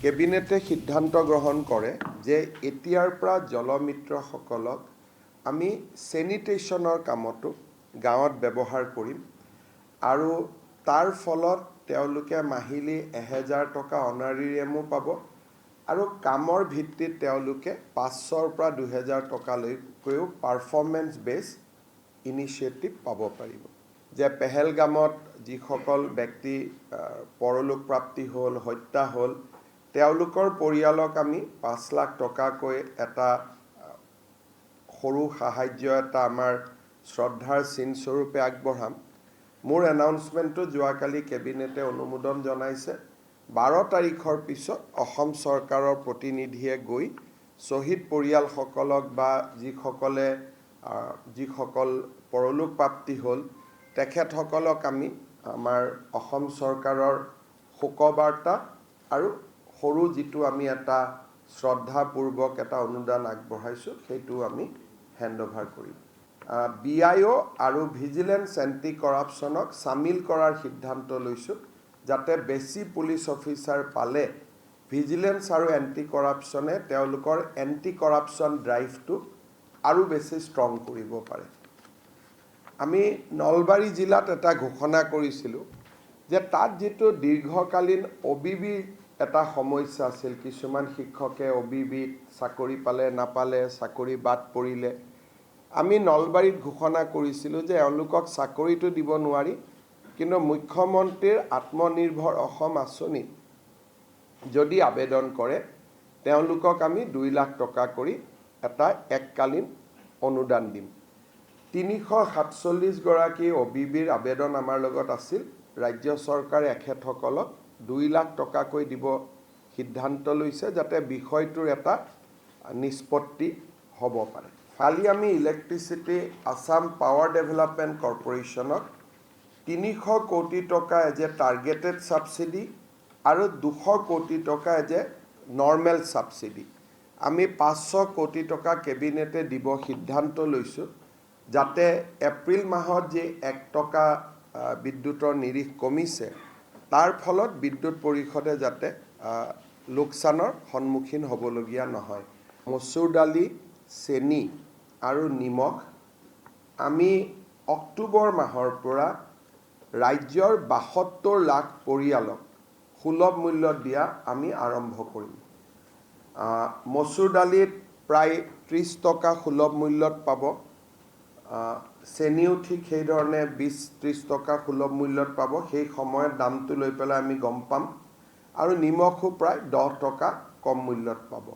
কেবিনেটে সিদ্ধান্ত গ্ৰহণ কৰে যে এতিয়াৰ পৰা জলমিত্ৰসকলক আমি চেনিটেশ্যনৰ কামতো গাঁৱত ব্যৱহাৰ কৰিম আৰু তাৰ ফলত তেওঁলোকে মাহিলী 1000 টকা অনাৰিয়ামো পাব আৰু কামৰ ভিত্তিত তেওঁলোকে 500ৰ পৰা 2000 টকালৈকৈও পাৰফৰ্মেন্স বেছ ইনিচিয়েটিভ পাব পাৰিব। যে পেহেলগামত যিসকল ব্যক্তি পৰলোক প্ৰাপ্তি হ'ল, হত্যা হ'ল, তেওঁলোকৰ পৰিয়ালক আমি 5 লাখ টকাকৈ এটা সৰু সাহায্য এটা আমাৰ শ্ৰদ্ধাৰ চিনস্বৰূপে আগবঢ়াম। মোৰ এনাউন্সমেণ্টটো যোৱাকালি কেবিনেটে অনুমোদন জনাইছে। 12 তাৰিখৰ পিছত অসম চৰকাৰৰ প্ৰতিনিধিয়ে গৈ শ্বহীদ পৰিয়ালসকলক বা যিসকল পৰলোক প্ৰাপ্তি হ'ল তেখেতসকলক আমি আমাৰ অসম চৰকাৰৰ শোকবাৰ্তা আৰু সৰু যিটো আমি এটা শ্ৰদ্ধাপূৰ্বক এটা অনুদান আগবঢ়াইছোঁ সেইটো আমি হেণ্ডঅভাৰ কৰিম। BIO আৰু ভিজিলেন্স এণ্টি কৰাপশ্যনক চামিল কৰাৰ সিদ্ধান্ত লৈছোঁ যাতে বেছি পুলিচ অফিচাৰ পালে ভিজিলেন্স আৰু এণ্টি কৰাপশ্যনে তেওঁলোকৰ এণ্টি কৰাপশ্যন ড্ৰাইভটো আৰু বেছি ষ্ট্ৰং কৰিব পাৰে। আমি নলবাৰী জিলাত এটা ঘোষণা কৰিছিলোঁ যে তাত যিটো দীৰ্ঘকালীন OBB এটা সমস্যা আছিল, কিছুমান শিক্ষকে OBBত চাকৰি পালে নাপালে, চাকৰি বাদ পৰিলে। আমি নলবাৰীত ঘোষণা কৰিছিলোঁ যে এওঁলোকক চাকৰিটো দিব নোৱাৰি, কিন্তু মুখ্যমন্ত্ৰীৰ আত্মনিৰ্ভৰ অসম আঁচনিত যদি আবেদন কৰে তেওঁলোকক আমি 2 লাখ টকা কৰি এটা এককালীন অনুদান দিম। 347 গৰাকী OBBৰ আবেদন আমাৰ লগত আছিল। ৰাজ্য চৰকাৰে এখেতসকলক 2 লাখ টকাকৈ দিব সিদ্ধান্ত লৈছে যাতে বিষয়টোৰ এটা নিষ্পত্তি হ'ব পাৰে। কালি আমি ইলেক্ট্ৰিচিটি আছাম পাৱাৰ ডেভেলপমেণ্ট কৰ্পোৰেশ্যনক 300 কোটি টকা এজ এ টাৰ্গেটেড ছাবচিডি আৰু 200 কোটি টকা এজ এ নৰ্মেল ছাবচিডি আমি 500 কোটি টকা কেবিনেটে দিব সিদ্ধান্ত লৈছোঁ যাতে এপ্ৰিল মাহত যে 1 টকা বিদ্যুতৰ নিৰিখ কমিছে তাৰ ফলত বিদ্যুৎ পৰিষদে যাতে লোকচানৰ সন্মুখীন হ'বলগীয়া নহয়। মচুৰ দালি, চেনি আৰু নিমখ আমি অক্টোবৰ মাহৰ পৰা ৰাজ্যৰ 72 লাখ পৰিয়ালক সুলভ মূল্যত দিয়া আমি আৰম্ভ কৰিম। মচুৰ দালিত প্ৰায় 30 টকা সুলভ মূল্যত পাব, চেনিও ঠিক সেইধৰণে 20-30 টকা সুলভ মূল্যত পাব। সেই সময়ত দামটো লৈ পেলাই আমি গম পাম আৰু নিমখো প্ৰায় 10 টকা কম মূল্যত পাব।